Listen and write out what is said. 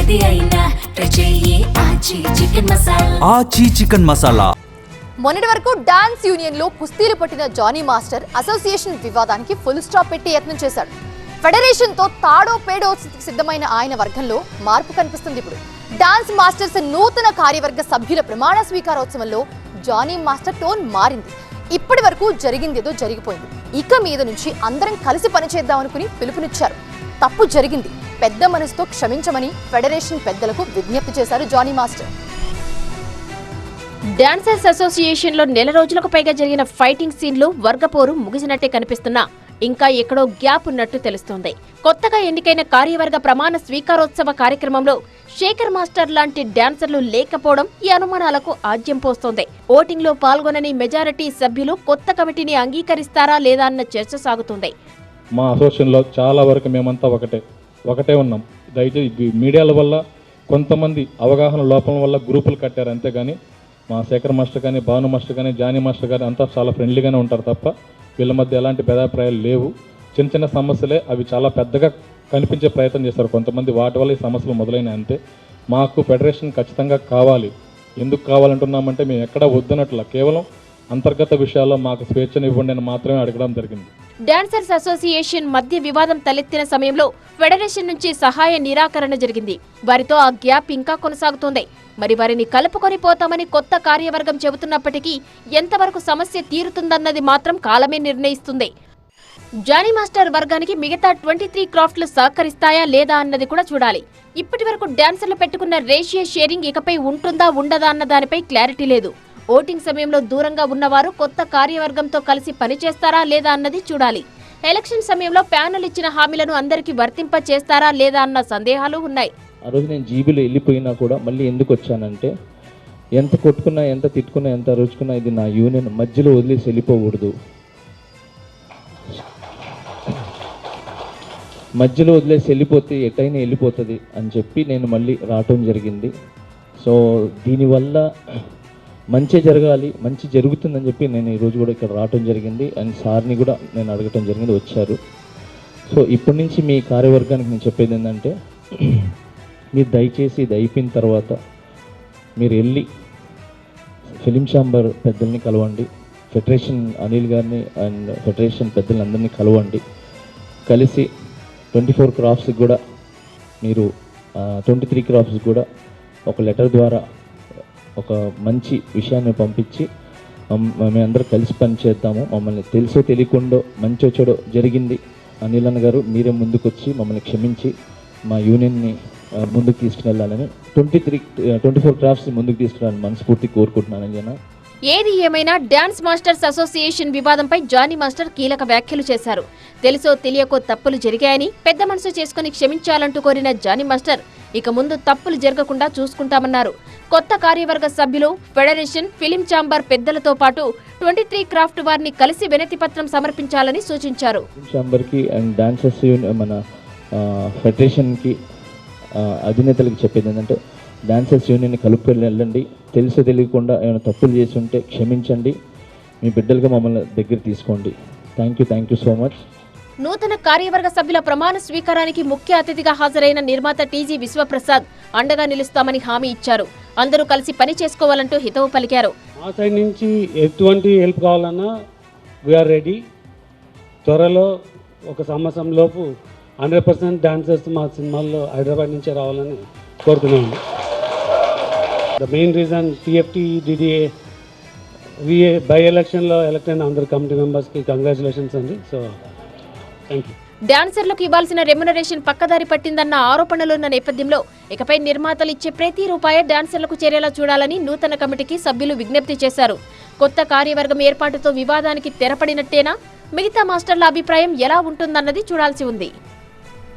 ఏది అయినా ట్రై చెయ్యి ఆచి చికెన్ మసాలా. మొన్నటి వరకు డాన్స్ యూనియన్ లో కుస్తీలు పట్టిన జానీ మాస్టర్ అసోసియేషన్ వివాదానికి ఫుల్ స్టాప్ పెట్టి యత్నం చేశాడు. ఫెడరేషన్ తో తాడో పేడో సిద్ధమైన ఆయన వర్గంలో మార్పు కనిపిస్తుంది. ఇప్పుడు డాన్స్ మాస్టర్స్ నూతన కార్యవర్గ సభ్యుల ప్రమాణ స్వీకారోత్సవంలో జానీ మాస్టర్ టోన్ మారింది. ఇప్పటి వరకు జరిగిందేదో జరిగిపోయింది. ఇక మీద నుంచి అందరం కలిసి పనిచేద్దాం అనుకుని పిలుపునిచ్చారు. తప్పు జరిగింది, పెద్ద మనసుతో క్షమించమని ఫెడరేషన్ పెద్దలకు విజ్ఞప్తి చేశారు జానీ మాస్టర్. డాన్సర్స్ అసోసియేషన్ లో నెల రోజులకు పైగా జరిగిన ఫైటింగ్ సీన్లు వర్గపోరు ముగిసినట్టే కనిపిస్తున్నా ఇంకా ఎక్కడో గ్యాప్ ఉన్నట్టు తెలుస్తోంది. కొత్తగా ఎన్నికైన కార్యవర్గ ప్రమాణ స్వీకారోత్సవ కార్యక్రమంలో శేఖర్ మాస్టర్ లాంటి డాన్సర్లు లేకపోవడం ఈ అనుమానాలకు ఆజ్యం పోస్తోంది. ఓటింగ్ లో పాల్గొనని మెజారిటీ సభ్యులు కొత్త కమిటీని అంగీకరిస్తారా లేదా అన్న చర్చ సాగుతుంది. మా అసోసియేషన్ లో చాలా వరకు మేమంతా ఒకటే ఉన్నాం. దయచేసి మీడియాల వల్ల కొంతమంది అవగాహన లోపం వల్ల గ్రూపులు కట్టారు అంతేగాని మా శేఖర్ మాస్టర్ కానీ భాను మాస్టర్ కానీ జానీ మాస్టర్ కానీ అంతా చాలా ఫ్రెండ్లీగానే ఉంటారు తప్ప వీళ్ళ మధ్య ఎలాంటి భేదాభిప్రాయాలు లేవు. చిన్న చిన్న సమస్యలే అవి చాలా పెద్దగా కనిపించే ప్రయత్నం చేస్తారు కొంతమంది, వాటి వల్ల ఈ సమస్యలు మొదలైన అంతే. మాకు ఫెడరేషన్ ఖచ్చితంగా కావాలి. ఎందుకు కావాలంటున్నామంటే మేము ఎక్కడా వద్దనట్ల కేవలం అంతర్గత విషయాల్లో మాకు స్వేచ్ఛను ఇవ్వండి అని మాత్రమే అడగడం జరిగింది. డాన్సర్స్ అసోసియేషన్ మధ్య వివాదం తలెత్తిన సమయంలో ఫెడరేషన్ నుంచి సహాయ నిరాకరణ జరిగింది. వారితో ఆ గ్యాప్ ఇంకా కొనసాగుతోంది. మరి వారిని కలుపుకొని పోతామని కొత్త కార్యవర్గం చెబుతున్నప్పటికీ ఎంతవరకు సమస్య తీరుతుందన్నది మాత్రం కాలమే నిర్ణయిస్తుంది. జానీ మాస్టర్ వర్గానికి మిగతా 23 క్రాఫ్ట్లు సహకరిస్తాయా లేదా అన్నది కూడా చూడాలి. ఇప్పటి వరకు డాన్సర్లు పెట్టుకున్న రేషియో షేరింగ్ ఇకపై ఉంటుందా ఉండదా అన్న దానిపై క్లారిటీ లేదు. ఓటింగ్ సమయంలో దూరంగా ఉన్నవారు కొత్త కార్యవర్గంతో కలిసి పనిచేస్తారా లేదా అన్నది చూడాలి. ఎలక్షన్ సమయంలో ప్యానెల్ ఇచ్చిన హామీలను అందరికీ వర్తింప చేస్తారా లేదా అన్న సందేహాలు ఉన్నాయి. ఆ రోజు నేను జీబీలో వెళ్ళిపోయినా కూడా మళ్ళీ ఎందుకు వచ్చానంటే ఎంత కొట్టుకున్నా ఎంత తిట్టుకున్నా ఎంత అరుచుకున్నా ఇది నా యూనియన్, మధ్యలో వదిలేసి వెళ్ళిపోకూడదు. మధ్యలో వదిలేసి వెళ్ళిపోతే ఎటైనా వెళ్ళిపోతుంది అని చెప్పి నేను మళ్ళీ రావటం జరిగింది. సో దీనివల్ల మంచి జరగాలి, మంచి జరుగుతుందని చెప్పి నేను ఈరోజు కూడా ఇక్కడ రావటం జరిగింది. అండ్ సార్ని కూడా నేను అడగటం జరిగింది, వచ్చారు. సో ఇప్పటి నుంచి మీ కార్యవర్గానికి నేను చెప్పేది ఏంటంటే మీరు దయచేసి ఇది అయిపోయిన తర్వాత మీరు వెళ్ళి ఫిలిం ఛాంబర్ పెద్దల్ని కలవండి, ఫెడరేషన్ అనిల్ గారిని అండ్ ఫెడరేషన్ పెద్దలందరినీ కలవండి. కలిసి 24 క్రాఫ్ట్స్కి కూడా మీరు 23 క్రాఫ్ట్స్కి కూడా ఒక లెటర్ ద్వారా ఒక మంచి విషయాన్ని పంపించి మేమందరూ కలిసి పనిచేద్దాము. మమ్మల్ని తెలుసో తెలియకుండా మంచో చెడో జరిగింది, అనిల్ అన్న గారు మీరే ముందుకొచ్చి మమ్మల్ని క్షమించి మా యూనియన్ని ముందుకు తీసుకువెళ్ళాలని 24 క్రాఫ్ట్స్ ముందుకు తీసుకురావాలని మనస్ఫూర్తి కోరుకుంటున్నానని జన. ఏది ఏమైనా డాన్స్ మాస్టర్స్ అసోసియేషన్ వివాదంపై జానీ మాస్టర్ కీలక వ్యాఖ్యలు చేశారు. తెలుసో తెలియకో తప్పులు జరిగాయని పెద్ద మనసు చేసుకుని క్షమించాలంటూ కోరిన జానీ మాస్టర్ ఇక ముందు తప్పులు జరగకుండా చూసుకుంటామన్నారు. కొత్త కార్యవర్గ సభ్యులు ఫెడరేషన్, ఫిలిం ఛాంబర్ పెద్దలతో పాటు 23 క్రాఫ్ట్ వారిని కలిసి వినతి పత్రం సమర్పించాలని సూచించారు. ఛాంబర్కి అండ్ డాన్సర్స్ మన ఫెడరేషన్కి అధినేతలకు చెప్పేది ఏంటంటే డాన్సర్స్ యూనియన్ని కలుపుకొని వెళ్ళండి. తెలుసో తెలియకుండా ఏమైనా తప్పులు చేసి ఉంటే క్షమించండి, మీ బిడ్డలుగా మమ్మల్ని దగ్గర తీసుకోండి. Thank you so much. నూతన కార్యవర్గ సభ్యుల ప్రమాణ స్వీకారానికి ముఖ్య అతిథిగా హాజరైన నిర్మాత టీజీ విశ్వప్రసాద్ అండగా నిలుస్తామని హామీ ఇచ్చారు. అందరూ కలిసి పని చేసుకోవాలంటూ హితవు పలికారు. మా సైడ్ నుంచి ఎటువంటి హెల్ప్ కావాలన్నా వీఆర్ రెడీ. త్వరలో ఒక సంవత్సరంలోపు 100% డాన్సర్స్ మా సినిమాల్లో హైదరాబాద్ నుంచే రావాలని కోరుతున్నాను. The main reason TFT DDA VA by ఎలక్షన్లో ఎలక్ట్ అయిన అందరు కమిటీ మెంబర్స్కి కంగ్రాచులేషన్స్ అండి. So thank you. డాన్సర్లకు ఇవ్వాల్సిన రెమ్యునరేషన్ పక్కదారి పట్టిందన్న ఆరోపణలున్న నేపథ్యంలో ఇకపై నిర్మాతలు ఇచ్చే ప్రతి రూపాయి డాన్సర్లకు చేరేలా చూడాలని నూతన కమిటీకి సభ్యులు విజ్ఞప్తి చేశారు. కొత్త కార్యవర్గం ఏర్పాటుతో వివాదానికి తెరపడినట్టేనా? మిగతా మాస్టర్ల అభిప్రాయం ఎలా ఉంటుందన్నది చూడాల్సి ఉంది.